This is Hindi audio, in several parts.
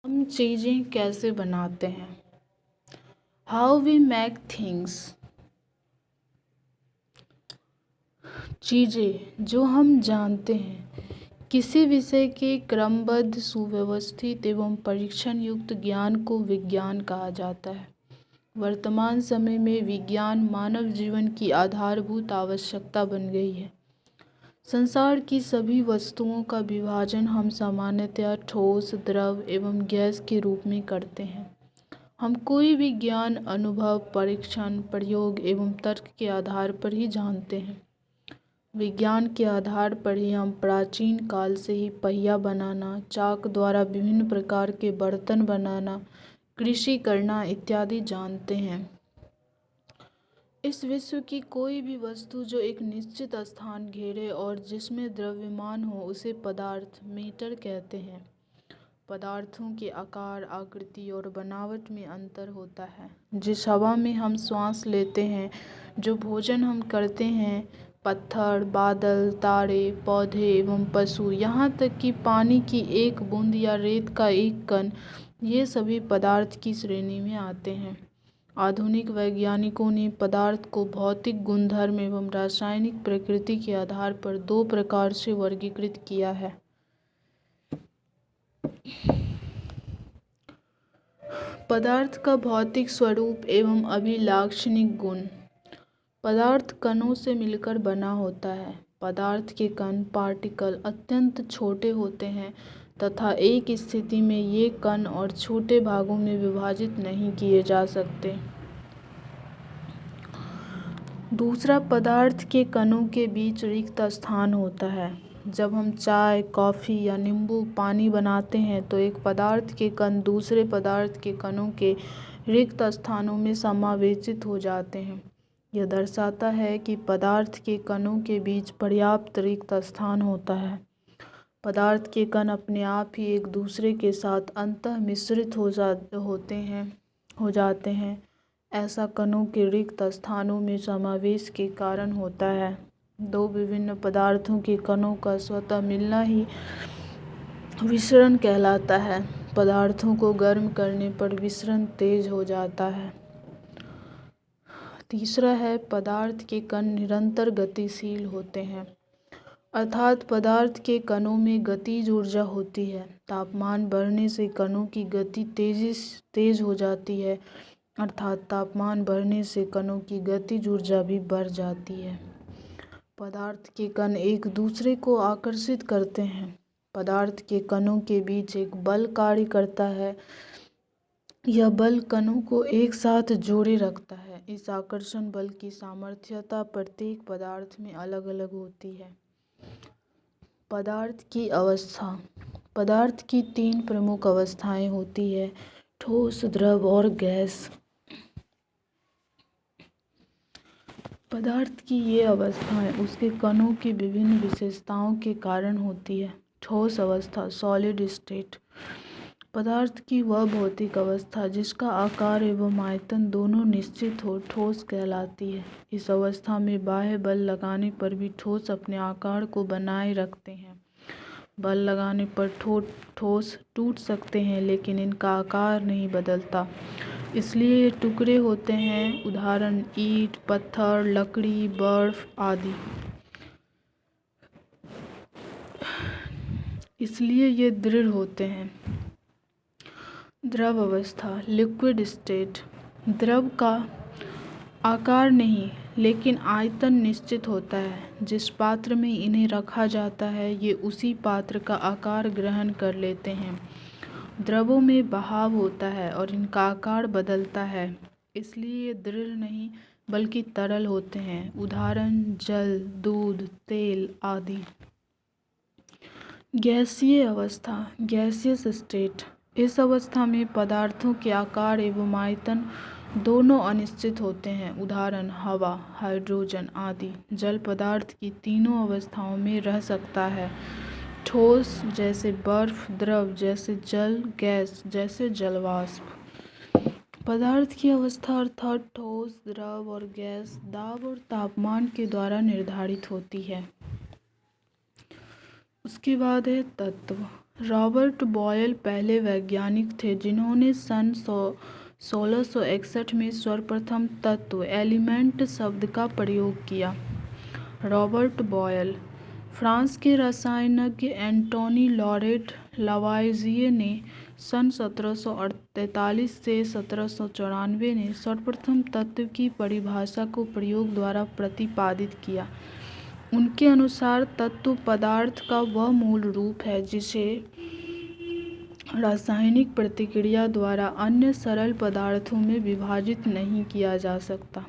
हम चीज़ें कैसे बनाते हैं। How we make things. चीज़ें जो हम जानते हैं, किसी विषय के क्रमबद्ध, सुव्यवस्थित एवं परीक्षण युक्त ज्ञान को विज्ञान कहा जाता है। वर्तमान समय में विज्ञान मानव जीवन की आधारभूत आवश्यकता बन गई है। संसार की सभी वस्तुओं का विभाजन हम सामान्यतया ठोस, द्रव एवं गैस के रूप में करते हैं। हम कोई भी ज्ञान अनुभव, परीक्षण, प्रयोग एवं तर्क के आधार पर ही जानते हैं। विज्ञान के आधार पर ही हम प्राचीन काल से ही पहिया बनाना, चाक द्वारा विभिन्न प्रकार के बर्तन बनाना, कृषि करना इत्यादि जानते हैं। इस विश्व की कोई भी वस्तु जो एक निश्चित स्थान घेरे और जिसमें द्रव्यमान हो उसे पदार्थ, मैटर कहते हैं। पदार्थों के आकार, आकृति और बनावट में अंतर होता है। जिस हवा में हम सांस लेते हैं, जो भोजन हम करते हैं, पत्थर, बादल, तारे, पौधे एवं पशु, यहाँ तक कि पानी की एक बूंद या रेत का एक कण, ये सभी पदार्थ की श्रेणी में आते हैं। आधुनिक वैज्ञानिकों ने पदार्थ को भौतिक गुणधर्म एवं रासायनिक प्रकृति के आधार पर दो प्रकार से वर्गीकृत किया है। पदार्थ का भौतिक स्वरूप एवं अभिलाक्षणिक गुण। पदार्थ कणों से मिलकर बना होता है। पदार्थ के कण, पार्टिकल अत्यंत छोटे होते हैं तथा एक स्थिति में ये कण और छोटे भागों में विभाजित नहीं किए जा सकते। दूसरा, पदार्थ के कणों के बीच रिक्त स्थान होता है। जब हम चाय, कॉफ़ी या नींबू पानी बनाते हैं तो एक पदार्थ के कण दूसरे पदार्थ के कणों के रिक्त स्थानों में समावेशित हो जाते हैं। यह दर्शाता है कि पदार्थ के कणों के बीच पर्याप्त रिक्त स्थान होता है। पदार्थ के कण अपने आप ही एक दूसरे के साथ अंतः मिश्रित हो जाते हैं। ऐसा कणों के रिक्त स्थानों में समावेश के कारण होता है। दो विभिन्न पदार्थों के कणों का स्वतः मिलना ही विसरण कहलाता है। पदार्थों को गर्म करने पर विसरण तेज हो जाता है। तीसरा है, पदार्थ के कण निरंतर गतिशील होते हैं, अर्थात पदार्थ के कणों में गतिज ऊर्जा होती है। तापमान बढ़ने से कणों की गति तेज हो जाती है, अर्थात तापमान बढ़ने से कणों की गतिज ऊर्जा भी बढ़ जाती है। पदार्थ के कण एक दूसरे को आकर्षित करते हैं। पदार्थ के कणों के बीच एक बल कार्य करता है। यह बल कणों को एक साथ जोड़े रखता है। इस आकर्षण बल की सामर्थ्यता प्रत्येक पदार्थ में अलग अलग होती है। पदार्थ की अवस्था। पदार्थ की तीन प्रमुख अवस्थाएं होती है, ठोस, द्रव और गैस। पदार्थ की ये अवस्थाएं उसके कणों की विभिन्न विशेषताओं के कारण होती है। ठोस अवस्था, सॉलिड स्टेट। पदार्थ की वह भौतिक अवस्था जिसका आकार एवं आयतन दोनों निश्चित हो, ठोस कहलाती है। इस अवस्था में बाह्य बल लगाने पर भी ठोस अपने आकार को बनाए रखते हैं। बल लगाने पर ठोस टूट सकते हैं, लेकिन इनका आकार नहीं बदलता, इसलिए ये टुकड़े होते हैं। उदाहरण, ईंट, पत्थर, लकड़ी, बर्फ आदि। इसलिए ये दृढ़ होते हैं। द्रव अवस्था, लिक्विड स्टेट। द्रव का आकार नहीं लेकिन आयतन निश्चित होता है। जिस पात्र में इन्हें रखा जाता है, ये उसी पात्र का आकार ग्रहण कर लेते हैं। द्रवों में बहाव होता है और इनका आकार बदलता है, इसलिए ये दृढ़ नहीं बल्कि तरल होते हैं। उदाहरण, जल, दूध, तेल आदि। गैसीय अवस्था, गैसियस स्टेट। इस अवस्था में पदार्थों के आकार एवं आयतन दोनों अनिश्चित होते हैं। उदाहरण, हवा, हाइड्रोजन आदि। जल पदार्थ की तीनों अवस्थाओं में रह सकता है। ठोस जैसे बर्फ, द्रव जैसे जल, गैस जैसे जलवाष्प। पदार्थ की अवस्था अर्थात ठोस, द्रव और गैस दाब और तापमान के द्वारा निर्धारित होती है। उसके बाद है तत्व। रॉबर्ट बॉयल पहले वैज्ञानिक थे जिन्होंने सन 1661 में सर्वप्रथम तत्व एलिमेंट शब्द का प्रयोग किया। Robert boil. फ्रांस के रसायनज्ञ एंटोनी लॉरेट लावाइजिए ने सन 1743 से 1794 ने सर्वप्रथम तत्व की परिभाषा को प्रयोग द्वारा प्रतिपादित किया। उनके अनुसार तत्व पदार्थ का वह मूल रूप है जिसे रासायनिक प्रतिक्रिया द्वारा अन्य सरल पदार्थों में विभाजित नहीं किया जा सकता।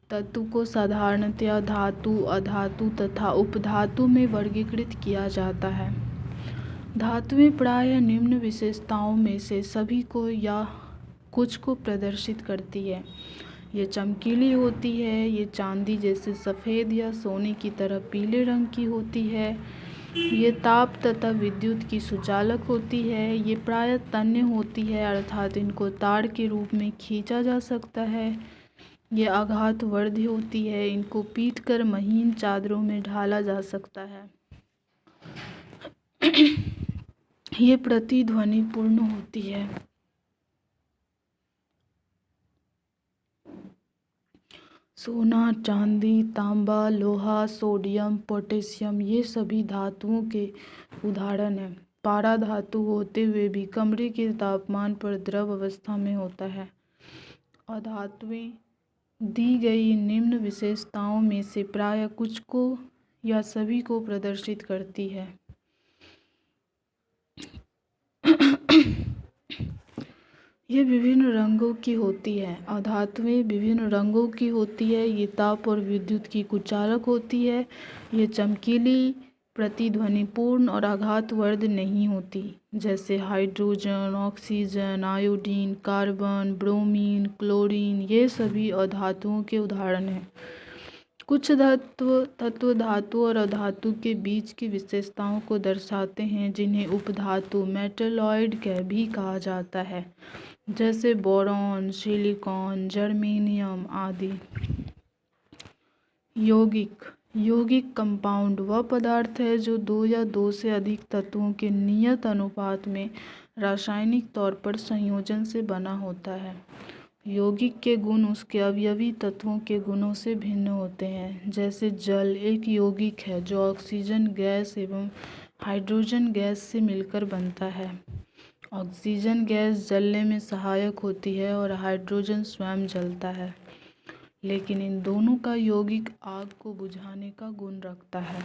तत्व को साधारणतया धातु, अधातु तथा उपधातु में वर्गीकृत किया जाता है। धातुएं प्रायः निम्न विशेषताओं में से सभी को या कुछ को प्रदर्शित करती है। ये चमकीली होती है, ये चांदी जैसे सफ़ेद या सोने की तरह पीले रंग की होती है, ये ताप तथा विद्युत की सुचालक होती है, ये प्रायः तन्य होती है अर्थात इनको तार के रूप में खींचा जा सकता है, ये आघातवर्धी होती है, इनको पीटकर महीन चादरों में ढाला जा सकता है, ये प्रतिध्वनिपूर्ण होती है। सोना, चांदी, तांबा, लोहा, सोडियम, पोटेशियम ये सभी धातुओं के उदाहरण हैं। पारा धातु होते हुए भी कमरे के तापमान पर द्रव अवस्था में होता है। अधातुएं दी गई निम्न विशेषताओं में से प्रायः कुछ को या सभी को प्रदर्शित करती है। ये विभिन्न रंगों की होती है। अधातुएं विभिन्न रंगों की होती है। ये ताप और विद्युत की कुचालक होती है। ये चमकीली, प्रतिध्वनिपूर्ण और आघातवर्ध नहीं होती, जैसे hydrogen, oxygen, iodine, carbon, bromine, chlorine ये सभी अधातुओं के उदाहरण हैं। कुछ तत्व धातु और अधातु के बीच की विशेषताओं को दर्शाते हैं जिन्हें उपधातु मेटलॉइड भी कहा जाता है, जैसे बोरॉन, सिलिकॉन, जर्मेनियम आदि। यौगिक कंपाउंड वह पदार्थ है जो दो या दो से अधिक तत्वों के नियत अनुपात में रासायनिक तौर पर संयोजन से बना होता है। यौगिक के गुण उसके अवयवी तत्वों के गुणों से भिन्न होते हैं। जैसे जल एक यौगिक है जो ऑक्सीजन गैस एवं हाइड्रोजन गैस से मिलकर बनता है। ऑक्सीजन गैस जलने में सहायक होती है और हाइड्रोजन स्वयं जलता है, लेकिन इन दोनों का यौगिक आग को बुझाने का गुण रखता है।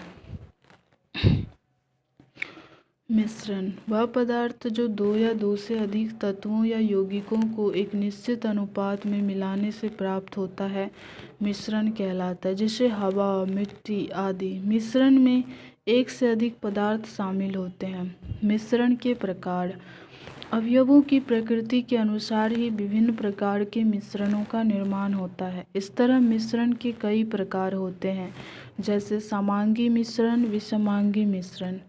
मिश्रण वह पदार्थ जो दो या दो से अधिक तत्वों या यौगिकों को एक निश्चित अनुपात में मिलाने से प्राप्त होता है, मिश्रण कहलाता है। जैसे हवा, मिट्टी आदि। मिश्रण में एक से अधिक पदार्थ शामिल होते हैं। मिश्रण के प्रकार अवयवों की प्रकृति के अनुसार ही विभिन्न प्रकार के मिश्रणों का निर्माण होता है। इस तरह मिश्रण के कई प्रकार होते हैं, जैसे समांगी मिश्रण, विषमांगी मिश्रण।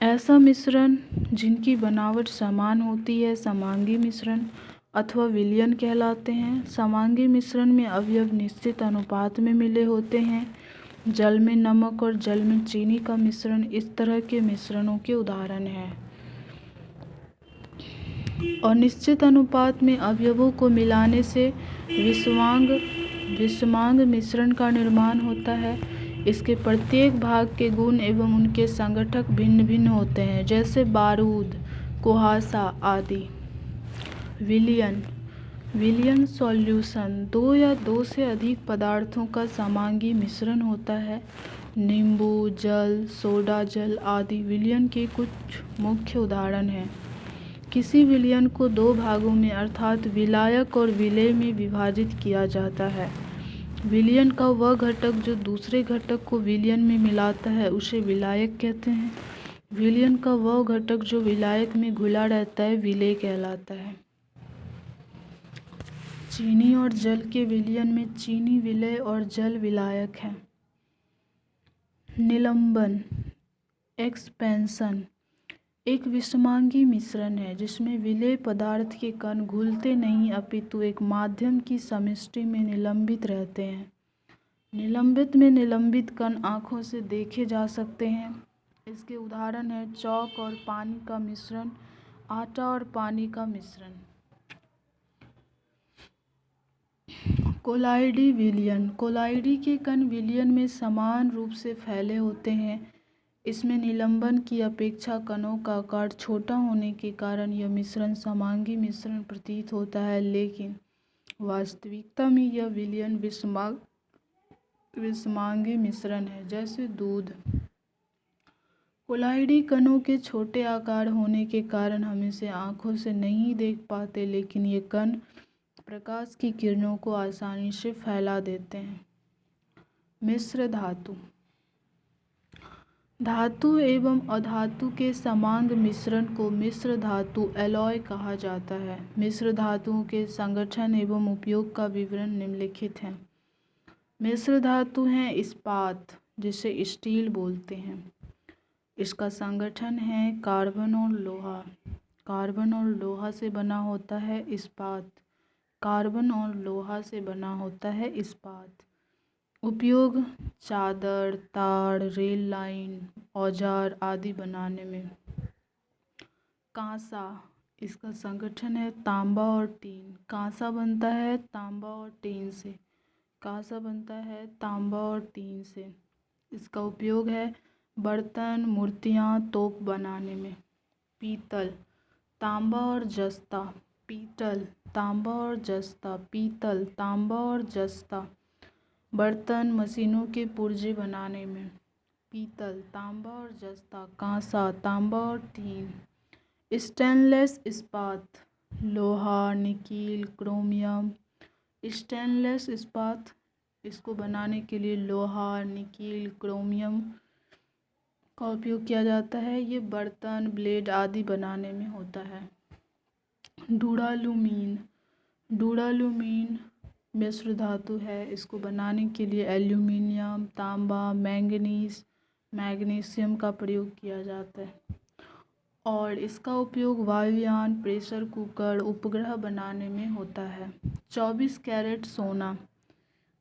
ऐसा मिश्रण जिनकी बनावट समान होती है समांगी मिश्रण अथवा विलयन कहलाते हैं। समांगी मिश्रण में अवयव निश्चित अनुपात में मिले होते हैं। जल में नमक और जल में चीनी का मिश्रण इस तरह के मिश्रणों के उदाहरण हैं। अनिश्चित अनुपात में अवयवों को मिलाने से विषमांग मिश्रण का निर्माण होता है। इसके प्रत्येक भाग के गुण एवं उनके संगठक भिन्न भिन्न होते हैं, जैसे बारूद, कुहासा आदि। विलयन सॉल्यूशन दो या दो से अधिक पदार्थों का समांगी मिश्रण होता है। नींबू जल, सोडा जल आदि विलयन के कुछ मुख्य उदाहरण हैं। किसी विलयन को दो भागों में अर्थात विलायक और विलेय में विभाजित किया जाता है। विलयन का वह घटक जो दूसरे घटक को विलयन में मिलाता है उसे विलायक कहते हैं। विलयन का वह घटक जो विलायक में घुला रहता है विलेय कहलाता है। चीनी और जल के विलयन में चीनी विलेय और जल विलायक है। निलंबन एक्सपेंशन एक विषमांगी मिश्रण है जिसमें विलेय पदार्थ के कण घुलते नहीं अपितु एक माध्यम की समष्टि में निलंबित रहते हैं। निलंबित में निलंबित कण आँखों से देखे जा सकते हैं। इसके उदाहरण है चौक और पानी का मिश्रण, आटा और पानी का मिश्रण। कोलाइडी विलयन। कोलाइडी के कण विलयन में समान रूप से फैले होते हैं। इसमें निलंबन की अपेक्षा कणों का आकार छोटा होने के कारण यह मिश्रण समांगी मिश्रण प्रतीत होता है, लेकिन वास्तविकता में यह विलयन विषमांगी मिश्रण है, जैसे दूध। कोलाइडी कणों के छोटे आकार होने के कारण हम इसे आँखों से नहीं देख पाते, लेकिन ये कण प्रकाश की किरणों को आसानी से फैला देते हैं। मिश्र धातु। धातु एवं अधातु के समांग मिश्रण को मिश्र धातु एलॉय कहा जाता है। मिश्र धातुओं के संगठन एवं उपयोग का विवरण निम्नलिखित है। मिश्र धातु हैं इस्पात, जिसे स्टील बोलते हैं। इसका संगठन है कार्बन और लोहा। कार्बन और लोहा से बना होता है इस्पात। कार्बन और लोहा से बना होता है इस्पात। उपयोग चादर, तार, रेल लाइन, औजार आदि बनाने में। कांसा। इसका संगठन है तांबा और टीन। कांसा बनता है तांबा और टीन से। कांसा बनता है तांबा और टीन से। इसका उपयोग है बर्तन, मूर्तियाँ, तोप बनाने में। पीतल। तांबा और जस्ता। पीतल, तांबा और जस्ता। पीतल, तांबा और जस्ता बर्तन, मशीनों के पुर्जे बनाने में। पीतल, तांबा और जस्ता। कांसा, तांबा और टीन। स्टेनलेस इस्पात। लोहा, निकील, क्रोमियम। स्टेनलेस इस्पात, इसको बनाने के लिए लोहा, निकील, क्रोमियम का उपयोग किया जाता है। ये बर्तन, ब्लेड आदि बनाने में होता है। डुरालुमीन। डुरालुमीन मिश्र धातु है। इसको बनाने के लिए एल्यूमिनियम, तांबा, मैंगनीज, मैग्नीशियम का प्रयोग किया जाता है और इसका उपयोग वायुयान, प्रेशर कुकर, उपग्रह बनाने में होता है। 24 कैरेट सोना।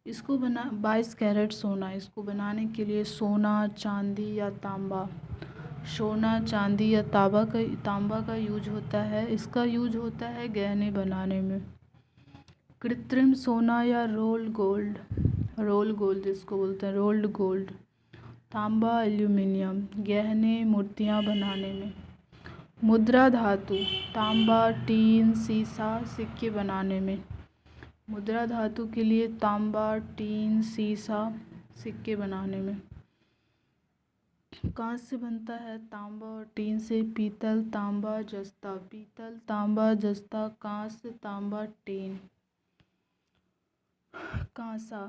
22 कैरेट सोना, इसको बनाने के लिए सोना, चांदी या तांबा, सोना, चांदी या तांबा का यूज होता है। इसका यूज होता है गहने बनाने में। कृत्रिम सोना या रोल गोल्ड। रोल गोल्ड इसको बोलते हैं, रोल्ड गोल्ड। तांबा, एल्यूमिनियम, गहने, मूर्तियाँ बनाने में। मुद्रा धातु। तांबा, टीन, सीसा, सिक्के बनाने में। मुद्रा धातु के लिए तांबा, टीन, सीसा, सिक्के बनाने में। कांच से बनता है तांबा और टीन से पीतल, तांबा, जस्ता। पीतल, तांबा, जस्ता, कांच, तांबा, टीन। कांसा।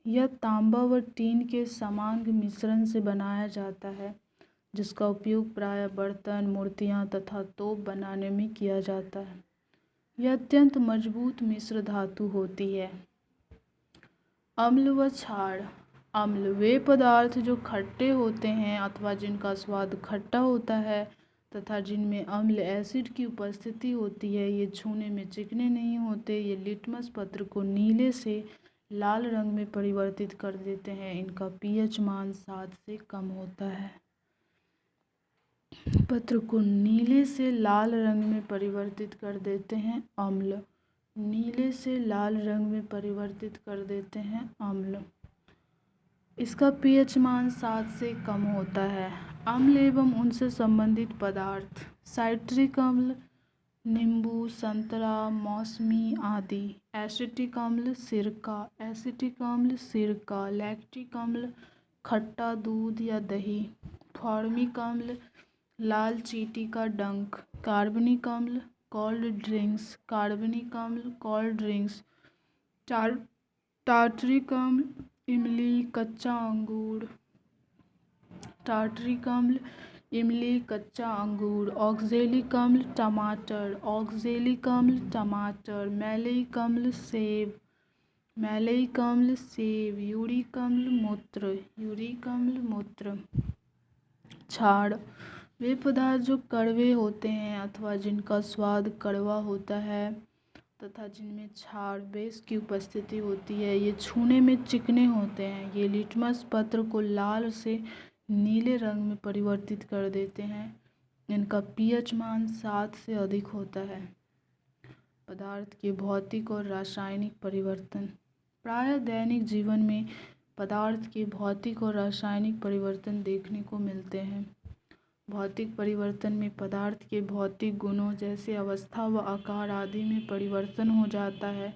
यह तांबा व टीन के समांग मिश्रण से बनाया जाता है, जिसका उपयोग प्रायः बर्तन, मूर्तियाँ तथा तोप बनाने में किया जाता है। यह अत्यंत मजबूत मिश्र धातु होती है। अम्ल व क्षार। अम्ल वे पदार्थ जो खट्टे होते हैं अथवा जिनका स्वाद खट्टा होता है तथा जिनमें अम्ल एसिड की उपस्थिति होती है। ये छूने में चिकने नहीं होते। ये लिटमस पत्र को नीले से लाल रंग में परिवर्तित कर देते हैं। इनका पीएच मान 7 से कम होता है। पत्र को नीले से लाल रंग में परिवर्तित कर देते हैं अम्ल। नीले से लाल रंग में परिवर्तित कर देते हैं अम्ल। इसका पीएच मान 7 से कम होता है। अम्ल एवं उनसे संबंधित पदार्थ। साइट्रिक अम्ल नींबू, संतरा, मौसमी आदि। एसिटिक अम्ल सिरका। एसिटिक अम्ल सिरका। लैक्टिक अम्ल खट्टा दूध या दही। फॉर्मिक अम्ल लाल चींटी का डंक। कार्बनिक अम्ल कोल्ड ड्रिंक्स। कार्बनिक अम्ल कोल्ड ड्रिंक्स। टार्टरिक अम्ल इमली, कच्चा अंगूर। टार्टरिक अम्ल इमली, कच्चा अंगूर। ऑक्जेलिक अम्ल टमाटर। ऑक्जेलिक अम्ल टमाटर। मैलेइक अम्ल सेब। मैलेइक अम्ल सेब। यूरिक अम्ल मूत्र। यूरिक अम्ल मूत्र। क्षार वे पदार्थ जो कड़वे होते हैं अथवा जिनका स्वाद कड़वा होता है तथा जिनमें क्षार बेस की उपस्थिति होती है। ये छूने में चिकने होते हैं। ये लिटमस पत्र को लाल से नीले रंग में परिवर्तित कर देते हैं। इनका पीएच मान 7 से अधिक होता है। पदार्थ के भौतिक और रासायनिक परिवर्तन। प्रायः दैनिक जीवन में पदार्थ के भौतिक और रासायनिक परिवर्तन देखने को मिलते हैं। भौतिक परिवर्तन में पदार्थ के भौतिक गुणों जैसे अवस्था व आकार आदि में परिवर्तन हो जाता है,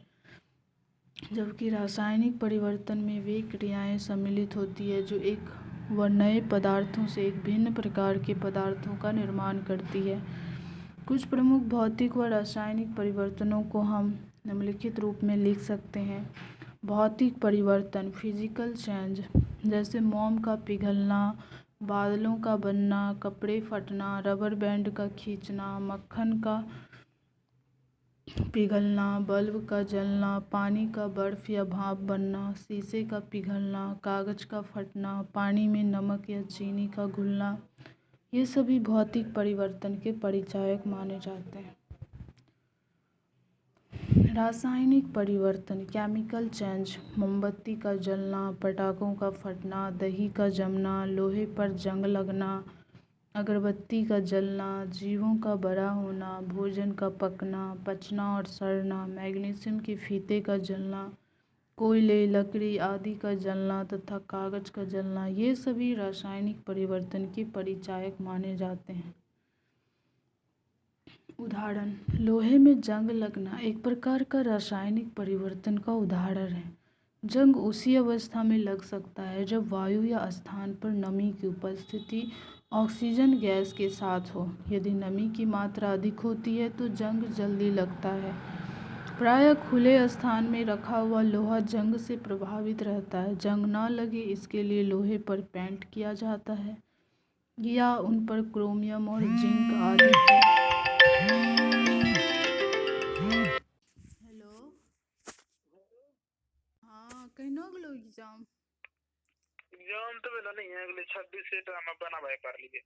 जबकि रासायनिक परिवर्तन में वे क्रियाएं सम्मिलित होती है जो एक व नए पदार्थों से एक भिन्न प्रकार के पदार्थों का निर्माण करती है। कुछ प्रमुख भौतिक व रासायनिक परिवर्तनों को हम निम्नलिखित रूप में लिख सकते हैं। भौतिक परिवर्तन फिजिकल चेंज, जैसे मोम का पिघलना, बादलों का बनना, कपड़े फटना, रबर बैंड का खींचना, मक्खन का पिघलना, बल्ब का जलना, पानी का बर्फ या भाप बनना, शीशे का पिघलना, कागज का फटना, पानी में नमक या चीनी का घुलना, ये सभी भौतिक परिवर्तन के परिचायक माने जाते हैं। रासायनिक परिवर्तन केमिकल चेंज, मोमबत्ती का जलना, पटाखों का फटना, दही का जमना, लोहे पर जंग लगना, अगरबत्ती का जलना, जीवों का बड़ा होना, भोजन का पकना, पचना और सड़ना, मैग्नीशियम के फीते का जलना, कोयले, लकड़ी आदि का जलना तथा कागज का जलना, ये सभी रासायनिक परिवर्तन के परिचायक माने जाते हैं। उदाहरण: लोहे में जंग लगना एक प्रकार का रासायनिक परिवर्तन का उदाहरण है। जंग उसी अवस्था में लग सकता है जब वायु या स्थान पर नमी की उपस्थिति ऑक्सीजन गैस के साथ हो। यदि नमी की मात्रा अधिक होती है तो जंग जल्दी लगता है। प्रायः खुले स्थान में रखा हुआ लोहा जंग से प्रभावित रहता है। जंग न लगे इसके लिए लोहे पर पेंट किया जाता है या उन पर क्रोमियम और जिंक आदि की। हेलो, हाँ कहनो गेलो एग्जाम तो वेला नहीं है, अगले 26 से तो हम बना भाई कर लीजिए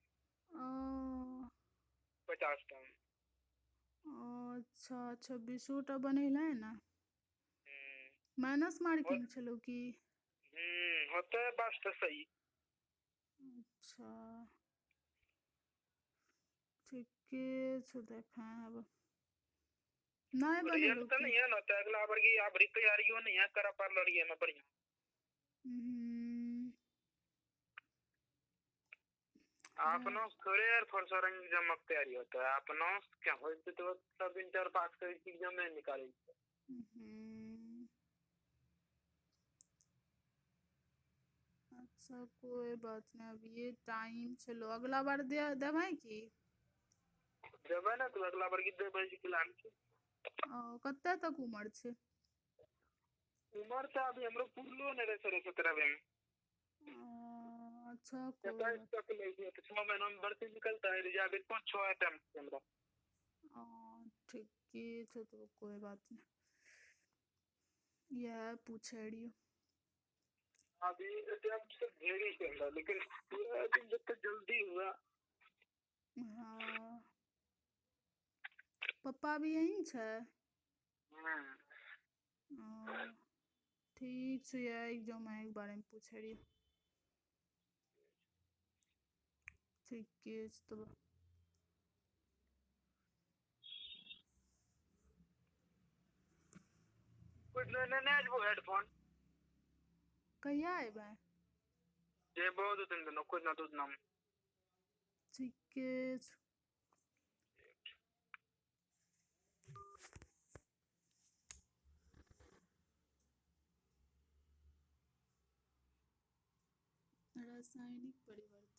50 टाइम। अच्छा 26टा बनेला है ना। माइनस मार्किंग चलो कि होता है बस तो सही। अच्छा ठीक है, देखा है अब नहीं बने रिजल्ट तो नहीं है ना, तो अगला बार की आप तैयारी हो नहीं है करा पर लड़िए में बढ़िया। आपनो थोड़े यार फॉर रंग जमक तैयारी होता है। आपनो क्या हो तो सब इंटर पास कर एग्जाम में निकाले। अच्छा कोई बात नहीं, अब ये टाइम चलो अगला बार दे देवे की जब है ना तो अगला बार की 2 बजे की लान के कत्ते तक उम्र छे। उम्र तो अभी हम लोग पुरलो ने रे 17 में। अच्छा कोई बात तक ले गया तो 6 महीना में भर्ती निकलता है। रिजर्व को 6 अटेम्प्ट हमरा। ठीक है तो कोई बात नहीं, यह पूछे रही अभी अटेम्प्ट से ढेरी चल, लेकिन जब तक जल्दी हुआ। हाँ पप्पा भी यहीं छे। ठीक है, यह एग्जाम के बारे में पूछे रही। ठीक है तो कुछ ने वो हेडफोन कहिया आबे ये बहुत दिन दिन कुछ ना कुछ नाम। ठीक है। रासायनिक परिवर्तन।